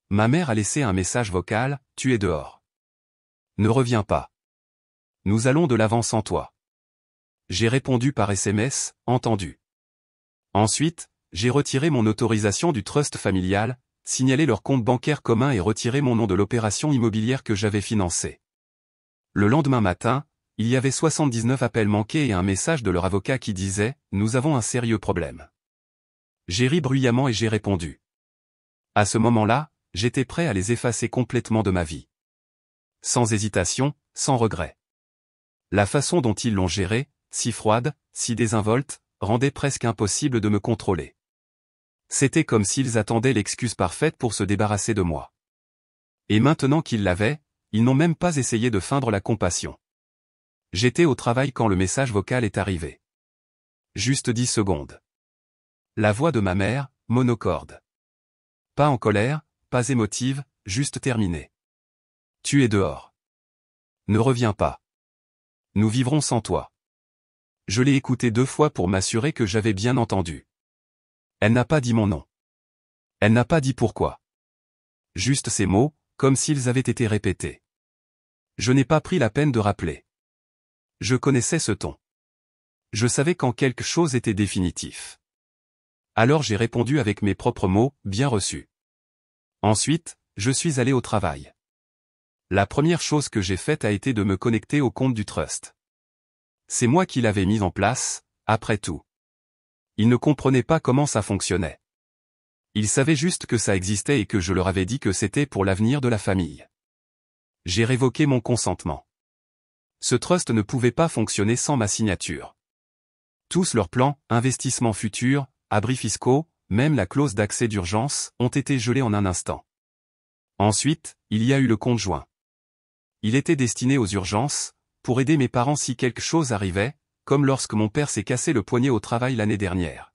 Ma mère a laissé un message vocal, tu es dehors. Ne reviens pas. Nous allons de l'avant sans toi. J'ai répondu par SMS, entendu. Ensuite, j'ai retiré mon autorisation du trust familial, signalé leur compte bancaire commun et retiré mon nom de l'opération immobilière que j'avais financée. Le lendemain matin, il y avait 79 appels manqués et un message de leur avocat qui disait « Nous avons un sérieux problème ». J'ai ri bruyamment et j'ai répondu. À ce moment-là, j'étais prêt à les effacer complètement de ma vie. Sans hésitation, sans regret. La façon dont ils l'ont géré, si froide, si désinvolte, rendait presque impossible de me contrôler. C'était comme s'ils attendaient l'excuse parfaite pour se débarrasser de moi. Et maintenant qu'ils l'avaient, ils n'ont même pas essayé de feindre la compassion. J'étais au travail quand le message vocal est arrivé. Juste 10 secondes. La voix de ma mère, monocorde. Pas en colère, pas émotive, juste terminée. Tu es dehors. Ne reviens pas. Nous vivrons sans toi. Je l'ai écouté 2 fois pour m'assurer que j'avais bien entendu. Elle n'a pas dit mon nom. Elle n'a pas dit pourquoi. Juste ces mots, comme s'ils avaient été répétés. Je n'ai pas pris la peine de rappeler. Je connaissais ce ton. Je savais quand quelque chose était définitif. Alors j'ai répondu avec mes propres mots, bien reçus. Ensuite, je suis allé au travail. La première chose que j'ai faite a été de me connecter au compte du trust. C'est moi qui l'avais mis en place, après tout. Ils ne comprenaient pas comment ça fonctionnait. Ils savaient juste que ça existait et que je leur avais dit que c'était pour l'avenir de la famille. J'ai révoqué mon consentement. Ce trust ne pouvait pas fonctionner sans ma signature. Tous leurs plans, investissements futurs, abris fiscaux, même la clause d'accès d'urgence, ont été gelés en un instant. Ensuite, il y a eu le compte joint. Il était destiné aux urgences, pour aider mes parents si quelque chose arrivait, comme lorsque mon père s'est cassé le poignet au travail l'année dernière.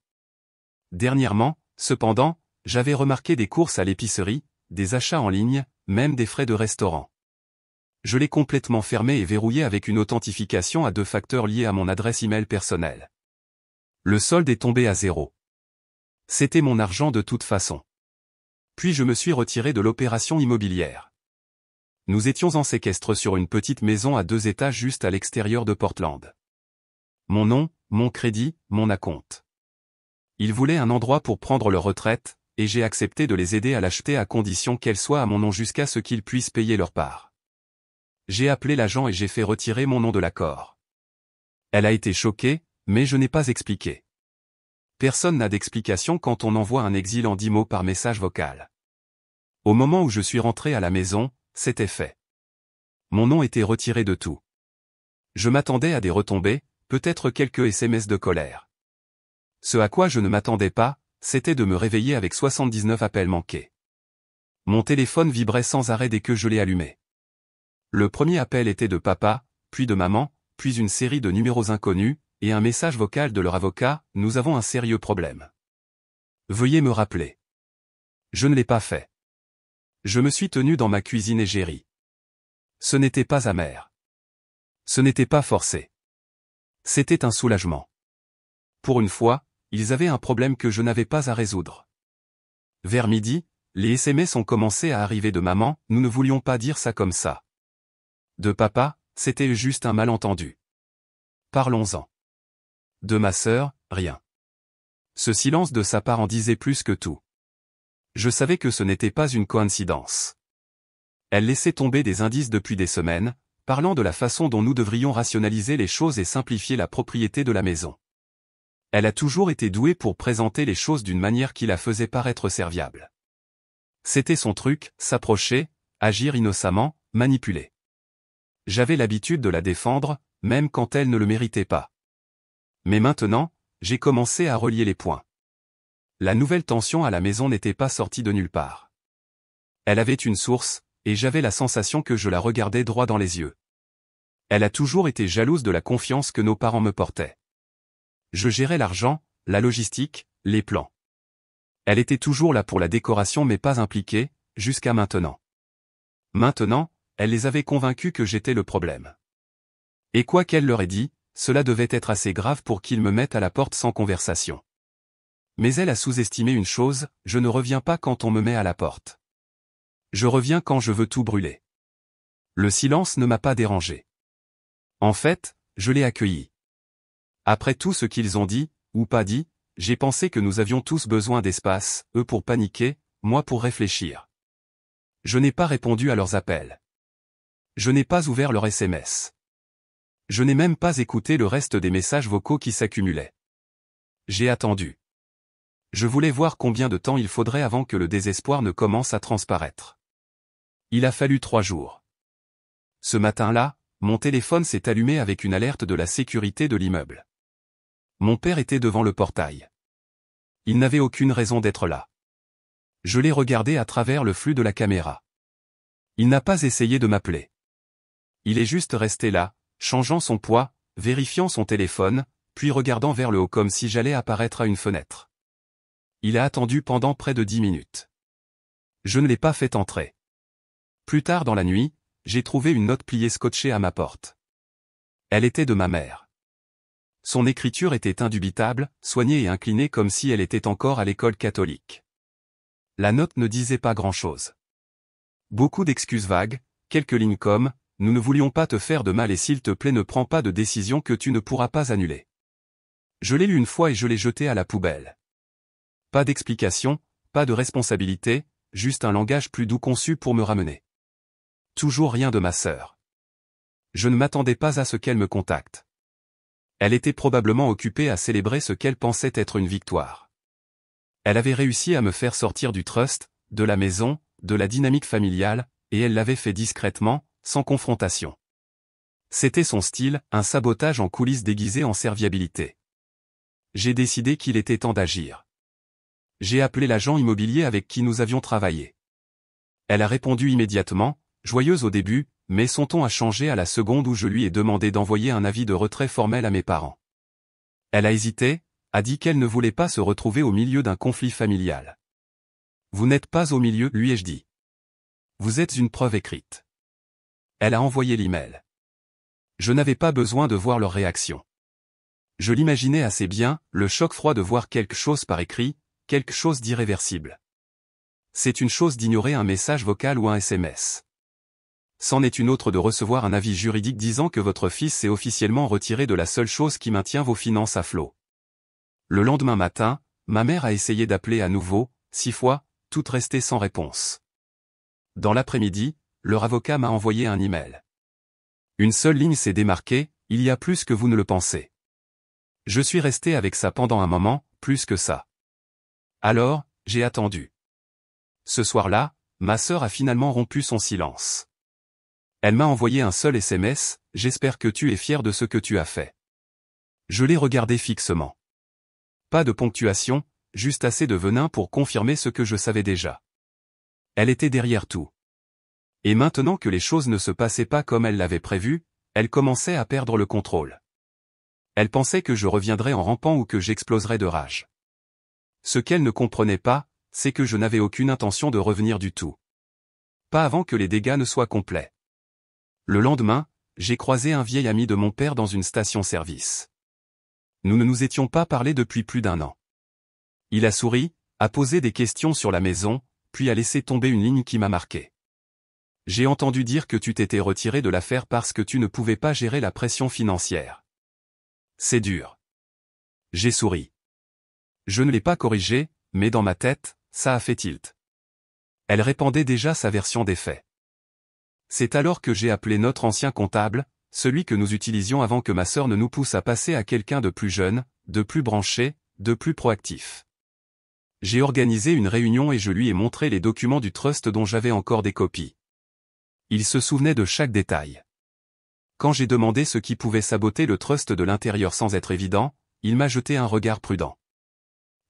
Dernièrement, cependant, j'avais remarqué des courses à l'épicerie, des achats en ligne, même des frais de restaurant. Je l'ai complètement fermé et verrouillé avec une authentification à 2 facteurs liés à mon adresse email personnelle. Le solde est tombé à 0. C'était mon argent de toute façon. Puis je me suis retiré de l'opération immobilière. Nous étions en séquestre sur une petite maison à 2 étages juste à l'extérieur de Portland. Mon nom, mon crédit, mon acompte. Ils voulaient un endroit pour prendre leur retraite, et j'ai accepté de les aider à l'acheter à condition qu'elle soit à mon nom jusqu'à ce qu'ils puissent payer leur part. J'ai appelé l'agent et j'ai fait retirer mon nom de l'accord. Elle a été choquée, mais je n'ai pas expliqué. Personne n'a d'explication quand on envoie un exil en 10 mots par message vocal. Au moment où je suis rentré à la maison, c'était fait. Mon nom était retiré de tout. Je m'attendais à des retombées, peut-être quelques SMS de colère. Ce à quoi je ne m'attendais pas, c'était de me réveiller avec 79 appels manqués. Mon téléphone vibrait sans arrêt dès que je l'ai allumé. Le premier appel était de papa, puis de maman, puis une série de numéros inconnus, et un message vocal de leur avocat, « Nous avons un sérieux problème. Veuillez me rappeler. » Je ne l'ai pas fait. Je me suis tenu dans ma cuisine et j'ai ri. Ce n'était pas amer. Ce n'était pas forcé. C'était un soulagement. Pour une fois, ils avaient un problème que je n'avais pas à résoudre. Vers midi, les SMS ont commencé à arriver de maman, « Nous ne voulions pas dire ça comme ça. » De papa, c'était juste un malentendu. Parlons-en. De ma sœur, rien. Ce silence de sa part en disait plus que tout. Je savais que ce n'était pas une coïncidence. Elle laissait tomber des indices depuis des semaines, parlant de la façon dont nous devrions rationaliser les choses et simplifier la propriété de la maison. Elle a toujours été douée pour présenter les choses d'une manière qui la faisait paraître serviable. C'était son truc, s'approcher, agir innocemment, manipuler. J'avais l'habitude de la défendre, même quand elle ne le méritait pas. Mais maintenant, j'ai commencé à relier les points. La nouvelle tension à la maison n'était pas sortie de nulle part. Elle avait une source, et j'avais la sensation que je la regardais droit dans les yeux. Elle a toujours été jalouse de la confiance que nos parents me portaient. Je gérais l'argent, la logistique, les plans. Elle était toujours là pour la décoration mais pas impliquée, jusqu'à maintenant. Maintenant, elle les avait convaincus que j'étais le problème. Et quoi qu'elle leur ait dit, cela devait être assez grave pour qu'ils me mettent à la porte sans conversation. Mais elle a sous-estimé une chose, je ne reviens pas quand on me met à la porte. Je reviens quand je veux tout brûler. Le silence ne m'a pas dérangé. En fait, je l'ai accueilli. Après tout ce qu'ils ont dit, ou pas dit, j'ai pensé que nous avions tous besoin d'espace, eux pour paniquer, moi pour réfléchir. Je n'ai pas répondu à leurs appels. Je n'ai pas ouvert leurs SMS. Je n'ai même pas écouté le reste des messages vocaux qui s'accumulaient. J'ai attendu. Je voulais voir combien de temps il faudrait avant que le désespoir ne commence à transparaître. Il a fallu 3 jours. Ce matin-là, mon téléphone s'est allumé avec une alerte de la sécurité de l'immeuble. Mon père était devant le portail. Il n'avait aucune raison d'être là. Je l'ai regardé à travers le flux de la caméra. Il n'a pas essayé de m'appeler. Il est juste resté là, changeant son poids, vérifiant son téléphone, puis regardant vers le haut comme si j'allais apparaître à une fenêtre. Il a attendu pendant près de 10 minutes. Je ne l'ai pas fait entrer. Plus tard dans la nuit, j'ai trouvé une note pliée scotchée à ma porte. Elle était de ma mère. Son écriture était indubitable, soignée et inclinée comme si elle était encore à l'école catholique. La note ne disait pas grand-chose. Beaucoup d'excuses vagues, quelques lignes comme « Nous ne voulions pas te faire de mal et s'il te plaît ne prends pas de décision que tu ne pourras pas annuler ». Je l'ai lu une fois et je l'ai jeté à la poubelle. Pas d'explication, pas de responsabilité, juste un langage plus doux conçu pour me ramener. Toujours rien de ma sœur. Je ne m'attendais pas à ce qu'elle me contacte. Elle était probablement occupée à célébrer ce qu'elle pensait être une victoire. Elle avait réussi à me faire sortir du trust, de la maison, de la dynamique familiale, et elle l'avait fait discrètement, sans confrontation. C'était son style, un sabotage en coulisses déguisé en serviabilité. J'ai décidé qu'il était temps d'agir. J'ai appelé l'agent immobilier avec qui nous avions travaillé. Elle a répondu immédiatement, joyeuse au début, mais son ton a changé à la seconde où je lui ai demandé d'envoyer un avis de retrait formel à mes parents. Elle a hésité, a dit qu'elle ne voulait pas se retrouver au milieu d'un conflit familial. Vous n'êtes pas au milieu, lui ai-je dit. Vous êtes une preuve écrite. Elle a envoyé l'email. Je n'avais pas besoin de voir leur réaction. Je l'imaginais assez bien, le choc froid de voir quelque chose par écrit, quelque chose d'irréversible. C'est une chose d'ignorer un message vocal ou un SMS. C'en est une autre de recevoir un avis juridique disant que votre fils s'est officiellement retiré de la seule chose qui maintient vos finances à flot. Le lendemain matin, ma mère a essayé d'appeler à nouveau, 6 fois, toutes restées sans réponse. Dans l'après-midi, leur avocat m'a envoyé un email. Une seule ligne s'est démarquée, il y a plus que vous ne le pensez. Je suis resté avec ça pendant un moment, plus que ça. Alors, j'ai attendu. Ce soir-là, ma sœur a finalement rompu son silence. Elle m'a envoyé un seul SMS, « J'espère que tu es fier de ce que tu as fait ». Je l'ai regardé fixement. Pas de ponctuation, juste assez de venin pour confirmer ce que je savais déjà. Elle était derrière tout. Et maintenant que les choses ne se passaient pas comme elle l'avait prévu, elle commençait à perdre le contrôle. Elle pensait que je reviendrais en rampant ou que j'exploserais de rage. Ce qu'elle ne comprenait pas, c'est que je n'avais aucune intention de revenir du tout. Pas avant que les dégâts ne soient complets. Le lendemain, j'ai croisé un vieil ami de mon père dans une station-service. Nous ne nous étions pas parlé depuis plus d'1 an. Il a souri, a posé des questions sur la maison, puis a laissé tomber une ligne qui m'a marqué. J'ai entendu dire que tu t'étais retiré de l'affaire parce que tu ne pouvais pas gérer la pression financière. C'est dur. J'ai souri. Je ne l'ai pas corrigé, mais dans ma tête, ça a fait tilt. Elle répandait déjà sa version des faits. C'est alors que j'ai appelé notre ancien comptable, celui que nous utilisions avant que ma sœur ne nous pousse à passer à quelqu'un de plus jeune, de plus branché, de plus proactif. J'ai organisé une réunion et je lui ai montré les documents du trust dont j'avais encore des copies. Il se souvenait de chaque détail. Quand j'ai demandé ce qui pouvait saboter le trust de l'intérieur sans être évident, il m'a jeté un regard prudent.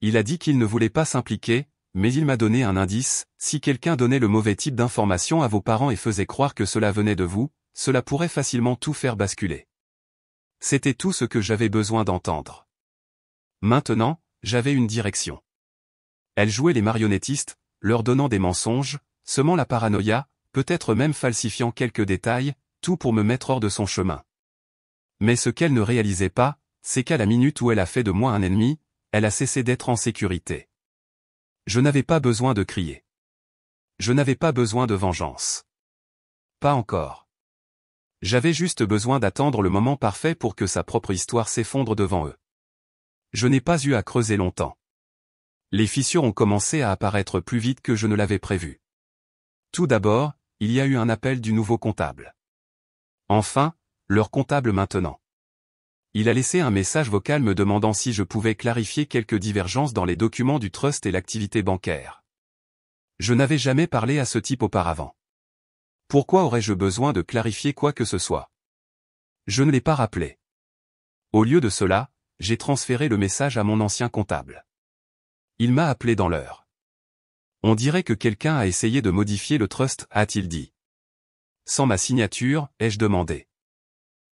Il a dit qu'il ne voulait pas s'impliquer, mais il m'a donné un indice, si quelqu'un donnait le mauvais type d'information à vos parents et faisait croire que cela venait de vous, cela pourrait facilement tout faire basculer. C'était tout ce que j'avais besoin d'entendre. Maintenant, j'avais une direction. Elle jouait les marionnettistes, leur donnant des mensonges, semant la paranoïa, peut-être même falsifiant quelques détails, tout pour me mettre hors de son chemin. Mais ce qu'elle ne réalisait pas, c'est qu'à la minute où elle a fait de moi un ennemi, elle a cessé d'être en sécurité. Je n'avais pas besoin de crier. Je n'avais pas besoin de vengeance. Pas encore. J'avais juste besoin d'attendre le moment parfait pour que sa propre histoire s'effondre devant eux. Je n'ai pas eu à creuser longtemps. Les fissures ont commencé à apparaître plus vite que je ne l'avais prévu. Tout d'abord, il y a eu un appel du nouveau comptable. Enfin, leur comptable maintenant. Il a laissé un message vocal me demandant si je pouvais clarifier quelques divergences dans les documents du trust et l'activité bancaire. Je n'avais jamais parlé à ce type auparavant. Pourquoi aurais-je besoin de clarifier quoi que ce soit? Je ne l'ai pas rappelé. Au lieu de cela, j'ai transféré le message à mon ancien comptable. Il m'a appelé dans l'heure. On dirait que quelqu'un a essayé de modifier le trust, a-t-il dit. Sans ma signature, ai-je demandé.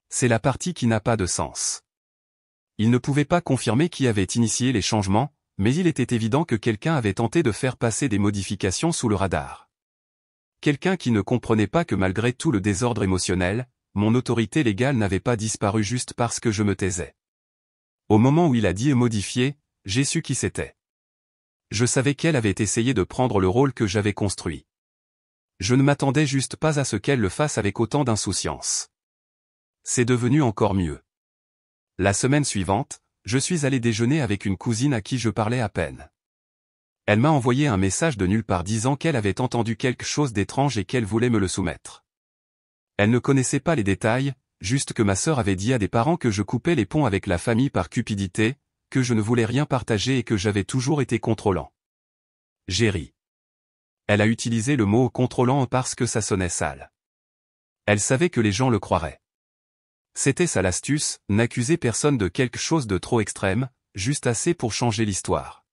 C'est la partie qui n'a pas de sens. Il ne pouvait pas confirmer qui avait initié les changements, mais il était évident que quelqu'un avait tenté de faire passer des modifications sous le radar. Quelqu'un qui ne comprenait pas que malgré tout le désordre émotionnel, mon autorité légale n'avait pas disparu juste parce que je me taisais. Au moment où il a dit modifier, j'ai su qui c'était. Je savais qu'elle avait essayé de prendre le rôle que j'avais construit. Je ne m'attendais juste pas à ce qu'elle le fasse avec autant d'insouciance. C'est devenu encore mieux. La semaine suivante, je suis allé déjeuner avec une cousine à qui je parlais à peine. Elle m'a envoyé un message de nulle part disant qu'elle avait entendu quelque chose d'étrange et qu'elle voulait me le soumettre. Elle ne connaissait pas les détails, juste que ma sœur avait dit à des parents que je coupais les ponts avec la famille par cupidité, que je ne voulais rien partager et que j'avais toujours été contrôlant. J'ai ri. Elle a utilisé le mot contrôlant parce que ça sonnait sale. Elle savait que les gens le croiraient. C'était ça l'astuce, n'accuser personne de quelque chose de trop extrême, juste assez pour changer l'histoire.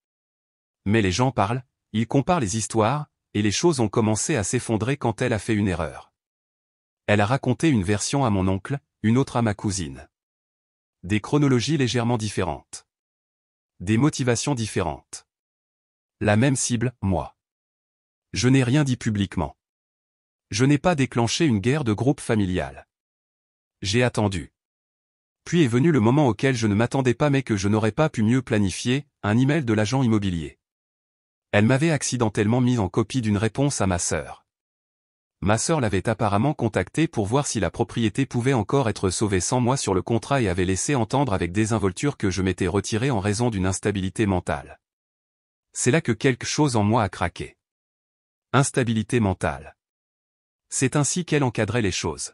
Mais les gens parlent, ils comparent les histoires, et les choses ont commencé à s'effondrer quand elle a fait une erreur. Elle a raconté une version à mon oncle, une autre à ma cousine. Des chronologies légèrement différentes. Des motivations différentes. La même cible, moi. Je n'ai rien dit publiquement. Je n'ai pas déclenché une guerre de groupe familiale. J'ai attendu. Puis est venu le moment auquel je ne m'attendais pas mais que je n'aurais pas pu mieux planifier, un email de l'agent immobilier. Elle m'avait accidentellement mis en copie d'une réponse à ma sœur. Ma sœur l'avait apparemment contacté pour voir si la propriété pouvait encore être sauvée sans moi sur le contrat et avait laissé entendre avec désinvolture que je m'étais retiré en raison d'une instabilité mentale. C'est là que quelque chose en moi a craqué. Instabilité mentale. C'est ainsi qu'elle encadrait les choses.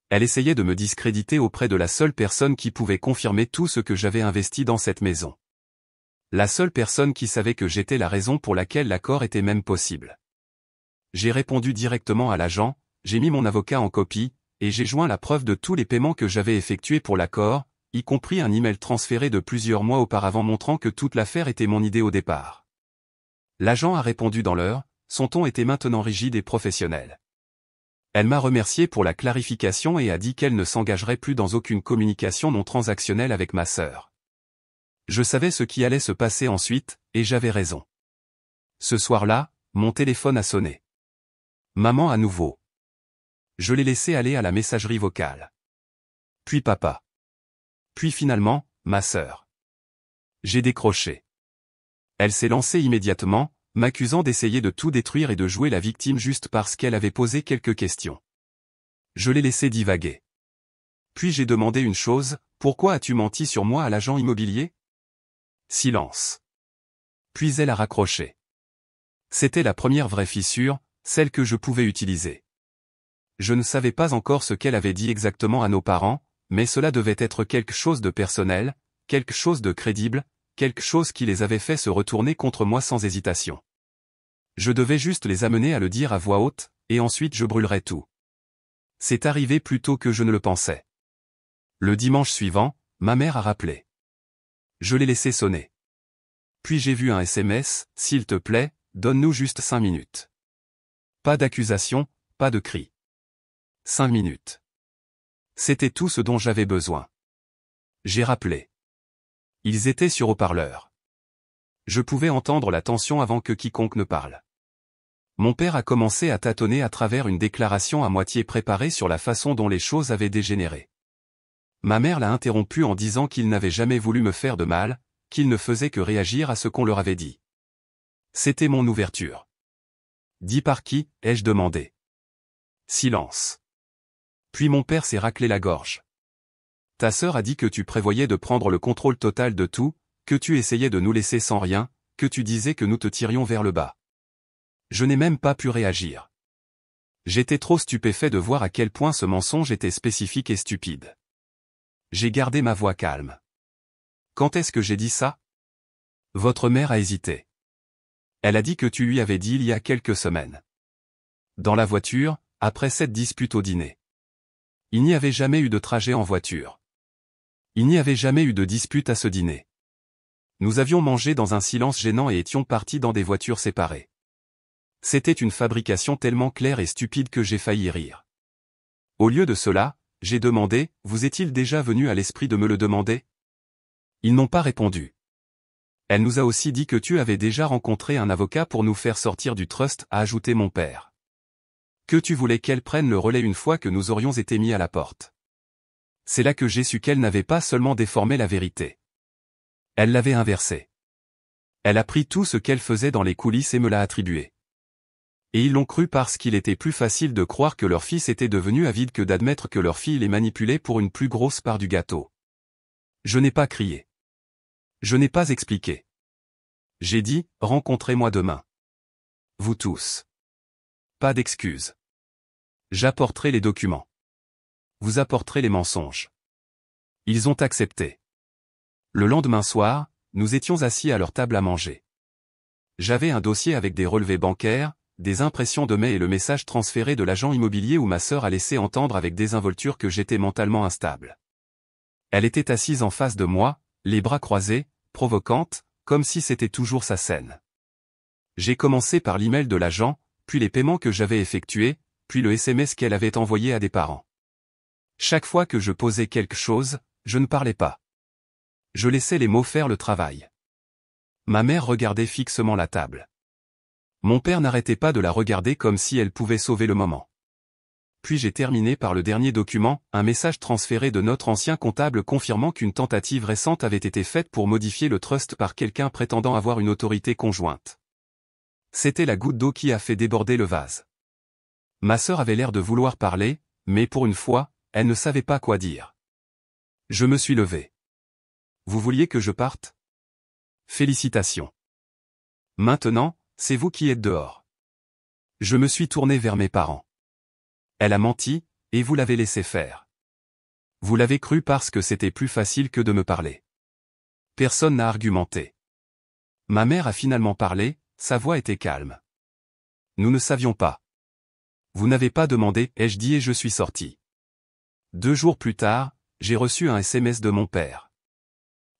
Elle essayait de me discréditer auprès de la seule personne qui pouvait confirmer tout ce que j'avais investi dans cette maison. La seule personne qui savait que j'étais la raison pour laquelle l'accord était même possible. J'ai répondu directement à l'agent, j'ai mis mon avocat en copie, et j'ai joint la preuve de tous les paiements que j'avais effectués pour l'accord, y compris un email transféré de plusieurs mois auparavant montrant que toute l'affaire était mon idée au départ. L'agent a répondu dans l'heure, son ton était maintenant rigide et professionnel. Elle m'a remercié pour la clarification et a dit qu'elle ne s'engagerait plus dans aucune communication non transactionnelle avec ma sœur. Je savais ce qui allait se passer ensuite, et j'avais raison. Ce soir-là, mon téléphone a sonné. Maman à nouveau. Je l'ai laissé aller à la messagerie vocale. Puis papa. Puis finalement, ma sœur. J'ai décroché. Elle s'est lancée immédiatement, m'accusant d'essayer de tout détruire et de jouer la victime juste parce qu'elle avait posé quelques questions. Je l'ai laissé divaguer. Puis j'ai demandé une chose, pourquoi as-tu menti sur moi à l'agent immobilier? Silence. Puis elle a raccroché. C'était la première vraie fissure, celle que je pouvais utiliser. Je ne savais pas encore ce qu'elle avait dit exactement à nos parents, mais cela devait être quelque chose de personnel, quelque chose de crédible, quelque chose qui les avait fait se retourner contre moi sans hésitation. Je devais juste les amener à le dire à voix haute, et ensuite je brûlerais tout. C'est arrivé plus tôt que je ne le pensais. Le dimanche suivant, ma mère a rappelé. Je l'ai laissé sonner. Puis j'ai vu un SMS, s'il te plaît, donne-nous juste 5 minutes. Pas d'accusation, pas de cri. 5 minutes. C'était tout ce dont j'avais besoin. J'ai rappelé. Ils étaient sur haut-parleur. Je pouvais entendre la tension avant que quiconque ne parle. Mon père a commencé à tâtonner à travers une déclaration à moitié préparée sur la façon dont les choses avaient dégénéré. Ma mère l'a interrompu en disant qu'il n'avait jamais voulu me faire de mal, qu'il ne faisait que réagir à ce qu'on leur avait dit. C'était mon ouverture. Dis par qui, ai-je demandé. Silence. Puis mon père s'est raclé la gorge. Ta sœur a dit que tu prévoyais de prendre le contrôle total de tout, que tu essayais de nous laisser sans rien, que tu disais que nous te tirions vers le bas. Je n'ai même pas pu réagir. J'étais trop stupéfait de voir à quel point ce mensonge était spécifique et stupide. J'ai gardé ma voix calme. Quand est-ce que j'ai dit ça? Votre mère a hésité. Elle a dit que tu lui avais dit il y a quelques semaines. Dans la voiture, après cette dispute au dîner. Il n'y avait jamais eu de trajet en voiture. Il n'y avait jamais eu de dispute à ce dîner. Nous avions mangé dans un silence gênant et étions partis dans des voitures séparées. C'était une fabrication tellement claire et stupide que j'ai failli rire. Au lieu de cela, j'ai demandé, vous est-il déjà venu à l'esprit de me le demander? Ils n'ont pas répondu. Elle nous a aussi dit que tu avais déjà rencontré un avocat pour nous faire sortir du trust, a ajouté mon père. Que tu voulais qu'elle prenne le relais une fois que nous aurions été mis à la porte. C'est là que j'ai su qu'elle n'avait pas seulement déformé la vérité. Elle l'avait inversée. Elle a pris tout ce qu'elle faisait dans les coulisses et me l'a attribué. Et ils l'ont cru parce qu'il était plus facile de croire que leur fils était devenu avide que d'admettre que leur fille les manipulait pour une plus grosse part du gâteau. Je n'ai pas crié. Je n'ai pas expliqué. J'ai dit, rencontrez-moi demain. Vous tous. Pas d'excuses. J'apporterai les documents. Vous apporterez les mensonges. Ils ont accepté. Le lendemain soir, nous étions assis à leur table à manger. J'avais un dossier avec des relevés bancaires, des impressions de mai et le message transféré de l'agent immobilier où ma sœur a laissé entendre avec désinvolture que j'étais mentalement instable. Elle était assise en face de moi, les bras croisés, provocante, comme si c'était toujours sa scène. J'ai commencé par l'email de l'agent, puis les paiements que j'avais effectués, puis le SMS qu'elle avait envoyé à des parents. Chaque fois que je posais quelque chose, je ne parlais pas. Je laissais les mots faire le travail. Ma mère regardait fixement la table. Mon père n'arrêtait pas de la regarder comme si elle pouvait sauver le moment. Puis j'ai terminé par le dernier document, un message transféré de notre ancien comptable confirmant qu'une tentative récente avait été faite pour modifier le trust par quelqu'un prétendant avoir une autorité conjointe. C'était la goutte d'eau qui a fait déborder le vase. Ma sœur avait l'air de vouloir parler, mais pour une fois, elle ne savait pas quoi dire. Je me suis levé. Vous vouliez que je parte? Félicitations. Maintenant, c'est vous qui êtes dehors. Je me suis tourné vers mes parents. Elle a menti, et vous l'avez laissé faire. Vous l'avez cru parce que c'était plus facile que de me parler. Personne n'a argumenté. Ma mère a finalement parlé, sa voix était calme. Nous ne savions pas. Vous n'avez pas demandé, ai-je dit et je suis sorti. 2 jours plus tard, j'ai reçu un SMS de mon père.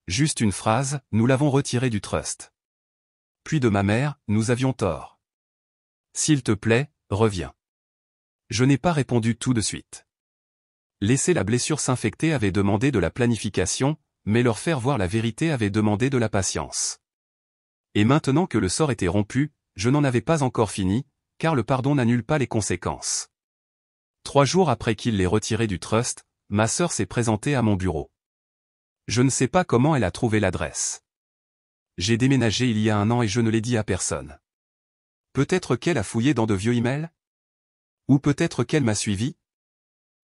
Juste une phrase, nous l'avons retiré du trust. Puis de ma mère, nous avions tort. S'il te plaît, reviens. Je n'ai pas répondu tout de suite. Laisser la blessure s'infecter avait demandé de la planification, mais leur faire voir la vérité avait demandé de la patience. Et maintenant que le sort était rompu, je n'en avais pas encore fini, car le pardon n'annule pas les conséquences. 3 jours après qu'il l'ait retiré du trust, ma sœur s'est présentée à mon bureau. Je ne sais pas comment elle a trouvé l'adresse. J'ai déménagé il y a 1 an et je ne l'ai dit à personne. Peut-être qu'elle a fouillé dans de vieux emails? Ou peut-être qu'elle m'a suivi?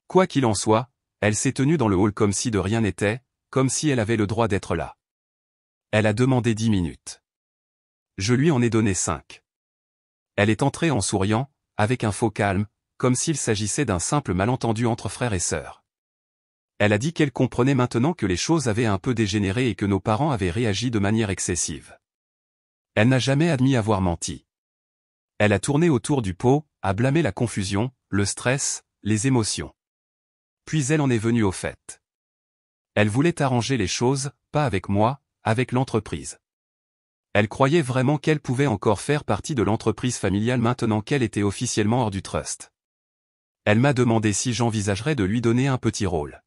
Quoi qu'il en soit, elle s'est tenue dans le hall comme si de rien n'était, comme si elle avait le droit d'être là. Elle a demandé 10 minutes. Je lui en ai donné 5. Elle est entrée en souriant, avec un faux calme, comme s'il s'agissait d'un simple malentendu entre frères et sœurs. Elle a dit qu'elle comprenait maintenant que les choses avaient un peu dégénéré et que nos parents avaient réagi de manière excessive. Elle n'a jamais admis avoir menti. Elle a tourné autour du pot, a blâmé la confusion, le stress, les émotions. Puis elle en est venue au fait. Elle voulait arranger les choses, pas avec moi, avec l'entreprise. Elle croyait vraiment qu'elle pouvait encore faire partie de l'entreprise familiale maintenant qu'elle était officiellement hors du trust. Elle m'a demandé si j'envisagerais de lui donner un petit rôle.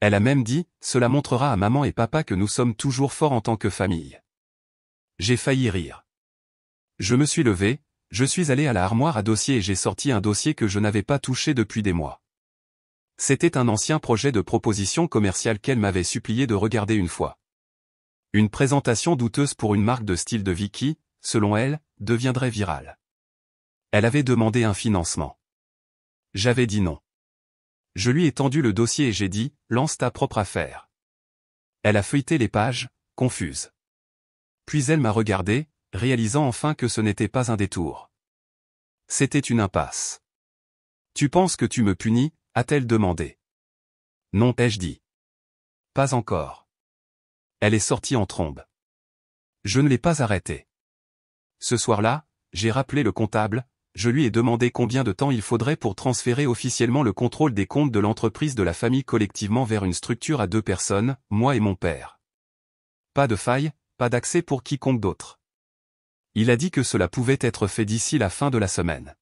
Elle a même dit, cela montrera à maman et papa que nous sommes toujours forts en tant que famille. J'ai failli rire. Je me suis levé, je suis allé à la armoire à dossiers et j'ai sorti un dossier que je n'avais pas touché depuis des mois. C'était un ancien projet de proposition commerciale qu'elle m'avait supplié de regarder une fois. Une présentation douteuse pour une marque de style de vie qui, selon elle, deviendrait virale. Elle avait demandé un financement. J'avais dit non. Je lui ai tendu le dossier et j'ai dit, lance ta propre affaire. Elle a feuilleté les pages, confuse. Puis elle m'a regardé, réalisant enfin que ce n'était pas un détour. C'était une impasse. Tu penses que tu me punis, a-t-elle demandé. Non, ai-je dit. Pas encore. Elle est sortie en trombe. Je ne l'ai pas arrêtée. Ce soir-là, j'ai rappelé le comptable, je lui ai demandé combien de temps il faudrait pour transférer officiellement le contrôle des comptes de l'entreprise de la famille collectivement vers une structure à 2 personnes, moi et mon père. Pas de faille, pas d'accès pour quiconque d'autre. Il a dit que cela pouvait être fait d'ici la fin de la semaine.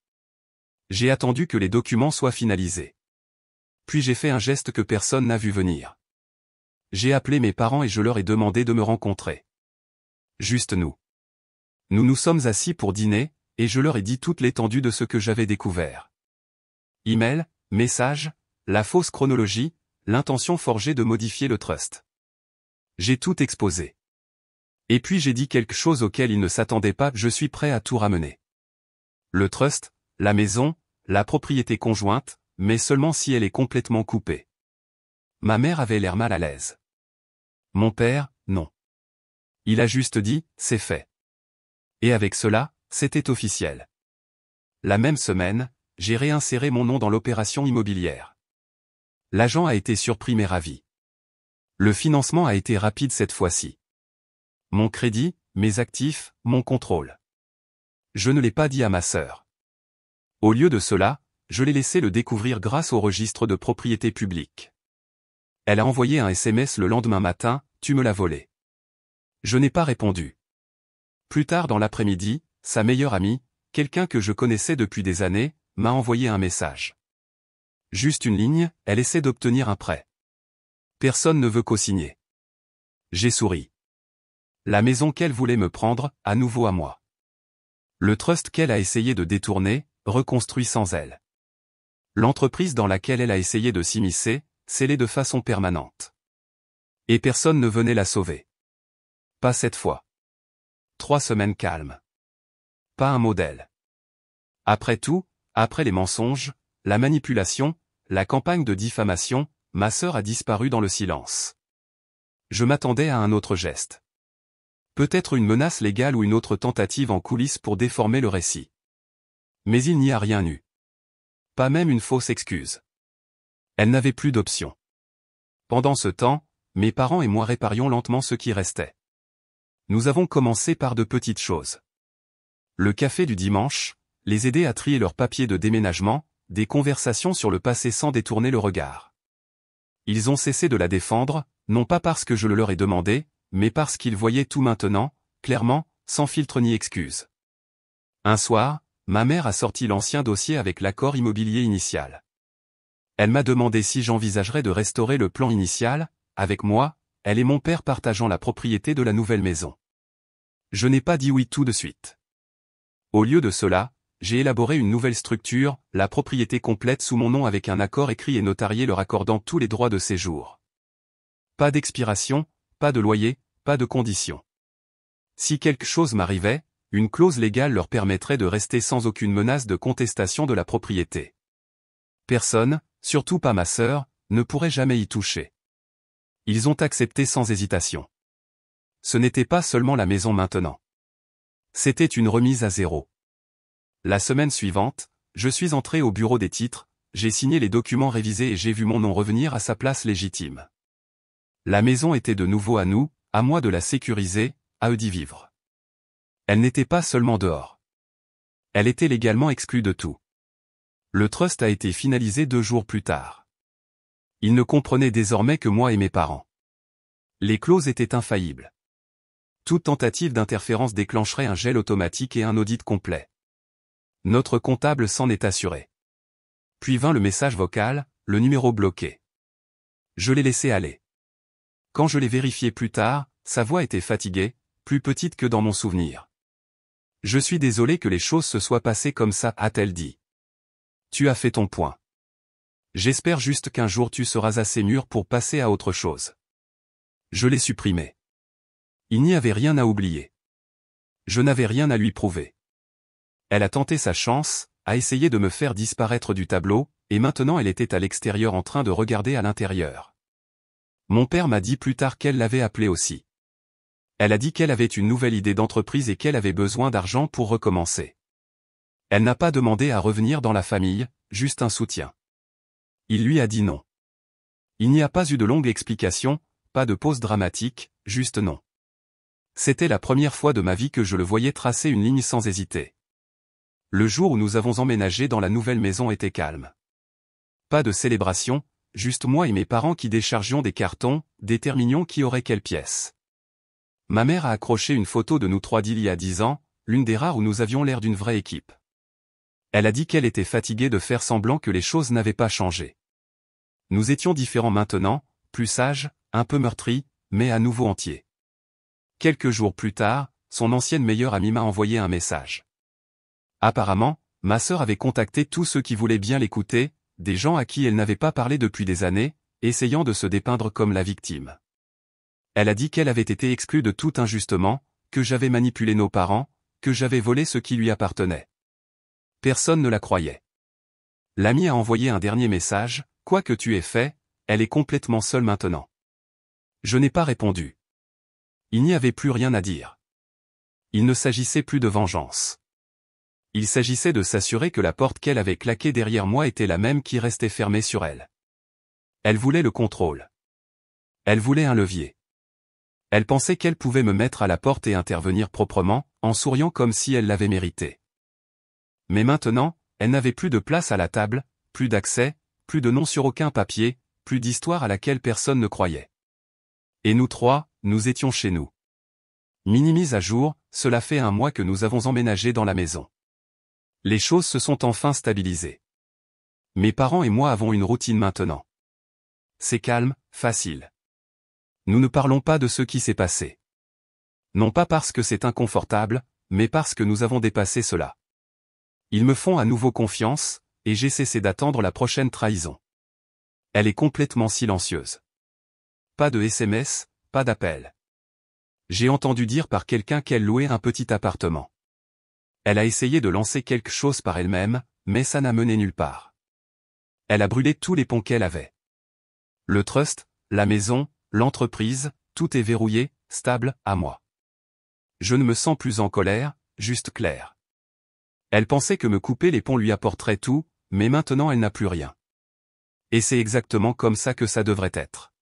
J'ai attendu que les documents soient finalisés. Puis j'ai fait un geste que personne n'a vu venir. J'ai appelé mes parents et je leur ai demandé de me rencontrer. Juste nous. Nous nous sommes assis pour dîner, et je leur ai dit toute l'étendue de ce que j'avais découvert. Email, message, la fausse chronologie, l'intention forgée de modifier le trust. J'ai tout exposé. Et puis j'ai dit quelque chose auquel ils ne s'attendaient pas, je suis prêt à tout ramener. Le trust, la maison, la propriété conjointe, mais seulement si elle est complètement coupée. Ma mère avait l'air mal à l'aise. Mon père, non. Il a juste dit, c'est fait. Et avec cela, c'était officiel. La même semaine, j'ai réinséré mon nom dans l'opération immobilière. L'agent a été surpris mais ravi. Le financement a été rapide cette fois-ci. Mon crédit, mes actifs, mon contrôle. Je ne l'ai pas dit à ma sœur. Au lieu de cela, je l'ai laissé le découvrir grâce au registre de propriété publique. Elle a envoyé un SMS le lendemain matin, tu me l'as volé. Je n'ai pas répondu. Plus tard dans l'après-midi, sa meilleure amie, quelqu'un que je connaissais depuis des années, m'a envoyé un message. Juste une ligne, elle essaie d'obtenir un prêt. Personne ne veut co-signer. J'ai souri. La maison qu'elle voulait me prendre, à nouveau à moi. Le trust qu'elle a essayé de détourner, reconstruit sans elle. L'entreprise dans laquelle elle a essayé de s'immiscer, scellée de façon permanente. Et personne ne venait la sauver. Pas cette fois. 3 semaines calmes. Pas un mot d'elle. Après tout, après les mensonges, la manipulation, la campagne de diffamation, ma sœur a disparu dans le silence. Je m'attendais à un autre geste. Peut-être une menace légale ou une autre tentative en coulisses pour déformer le récit. Mais il n'y a rien eu. Pas même une fausse excuse. Elle n'avait plus d'option. Pendant ce temps, mes parents et moi réparions lentement ce qui restait. Nous avons commencé par de petites choses. Le café du dimanche, les aider à trier leurs papiers de déménagement, des conversations sur le passé sans détourner le regard. Ils ont cessé de la défendre, non pas parce que je le leur ai demandé, mais parce qu'ils voyaient tout maintenant, clairement, sans filtre ni excuse. Un soir, ma mère a sorti l'ancien dossier avec l'accord immobilier initial. Elle m'a demandé si j'envisagerais de restaurer le plan initial, avec moi, elle et mon père partageant la propriété de la nouvelle maison. Je n'ai pas dit oui tout de suite. Au lieu de cela, j'ai élaboré une nouvelle structure, la propriété complète sous mon nom avec un accord écrit et notarié leur accordant tous les droits de séjour. Pas d'expiration, pas de loyer, pas de conditions. Si quelque chose m'arrivait, une clause légale leur permettrait de rester sans aucune menace de contestation de la propriété. Personne, surtout pas ma sœur, ne pourrait jamais y toucher. Ils ont accepté sans hésitation. Ce n'était pas seulement la maison maintenant. C'était une remise à zéro. La semaine suivante, je suis entré au bureau des titres, j'ai signé les documents révisés et j'ai vu mon nom revenir à sa place légitime. La maison était de nouveau à nous, à moi de la sécuriser, à eux d'y vivre. Elle n'était pas seulement dehors. Elle était légalement exclue de tout. Le trust a été finalisé 2 jours plus tard. Il ne comprenait désormais que moi et mes parents. Les clauses étaient infaillibles. Toute tentative d'interférence déclencherait un gel automatique et un audit complet. Notre comptable s'en est assuré. Puis vint le message vocal, le numéro bloqué. Je l'ai laissé aller. Quand je l'ai vérifié plus tard, sa voix était fatiguée, plus petite que dans mon souvenir. Je suis désolé que les choses se soient passées comme ça, a-t-elle dit. Tu as fait ton point. J'espère juste qu'un jour tu seras assez mûr pour passer à autre chose. Je l'ai supprimé. Il n'y avait rien à oublier. Je n'avais rien à lui prouver. Elle a tenté sa chance, a essayé de me faire disparaître du tableau, et maintenant elle était à l'extérieur en train de regarder à l'intérieur. Mon père m'a dit plus tard qu'elle l'avait appelé aussi. Elle a dit qu'elle avait une nouvelle idée d'entreprise et qu'elle avait besoin d'argent pour recommencer. Elle n'a pas demandé à revenir dans la famille, juste un soutien. Il lui a dit non. Il n'y a pas eu de longue explication, pas de pause dramatique, juste non. C'était la première fois de ma vie que je le voyais tracer une ligne sans hésiter. Le jour où nous avons emménagé dans la nouvelle maison était calme. Pas de célébration, juste moi et mes parents qui déchargions des cartons, déterminions qui aurait quelle pièce. Ma mère a accroché une photo de nous trois d'il y a 10 ans, l'une des rares où nous avions l'air d'une vraie équipe. Elle a dit qu'elle était fatiguée de faire semblant que les choses n'avaient pas changé. Nous étions différents maintenant, plus sages, un peu meurtris, mais à nouveau entiers. Quelques jours plus tard, son ancienne meilleure amie m'a envoyé un message. Apparemment, ma sœur avait contacté tous ceux qui voulaient bien l'écouter, des gens à qui elle n'avait pas parlé depuis des années, essayant de se dépeindre comme la victime. Elle a dit qu'elle avait été exclue de tout injustement, que j'avais manipulé nos parents, que j'avais volé ce qui lui appartenait. Personne ne la croyait. L'amie a envoyé un dernier message, « Quoi que tu aies fait, elle est complètement seule maintenant. » Je n'ai pas répondu. Il n'y avait plus rien à dire. Il ne s'agissait plus de vengeance. Il s'agissait de s'assurer que la porte qu'elle avait claquée derrière moi était la même qui restait fermée sur elle. Elle voulait le contrôle. Elle voulait un levier. Elle pensait qu'elle pouvait me mettre à la porte et intervenir proprement, en souriant comme si elle l'avait mérité. Mais maintenant, elle n'avait plus de place à la table, plus d'accès, plus de nom sur aucun papier, plus d'histoire à laquelle personne ne croyait. Et nous trois, nous étions chez nous. Mini-mise à jour, cela fait 1 mois que nous avons emménagé dans la maison. Les choses se sont enfin stabilisées. Mes parents et moi avons une routine maintenant. C'est calme, facile. Nous ne parlons pas de ce qui s'est passé. Non pas parce que c'est inconfortable, mais parce que nous avons dépassé cela. Ils me font à nouveau confiance, et j'ai cessé d'attendre la prochaine trahison. Elle est complètement silencieuse. Pas de SMS, pas d'appel. J'ai entendu dire par quelqu'un qu'elle louait un petit appartement. Elle a essayé de lancer quelque chose par elle-même, mais ça n'a mené nulle part. Elle a brûlé tous les ponts qu'elle avait. Le trust, la maison, l'entreprise, tout est verrouillé, stable, à moi. Je ne me sens plus en colère, juste clair. Elle pensait que me couper les ponts lui apporterait tout, mais maintenant elle n'a plus rien. Et c'est exactement comme ça que ça devrait être.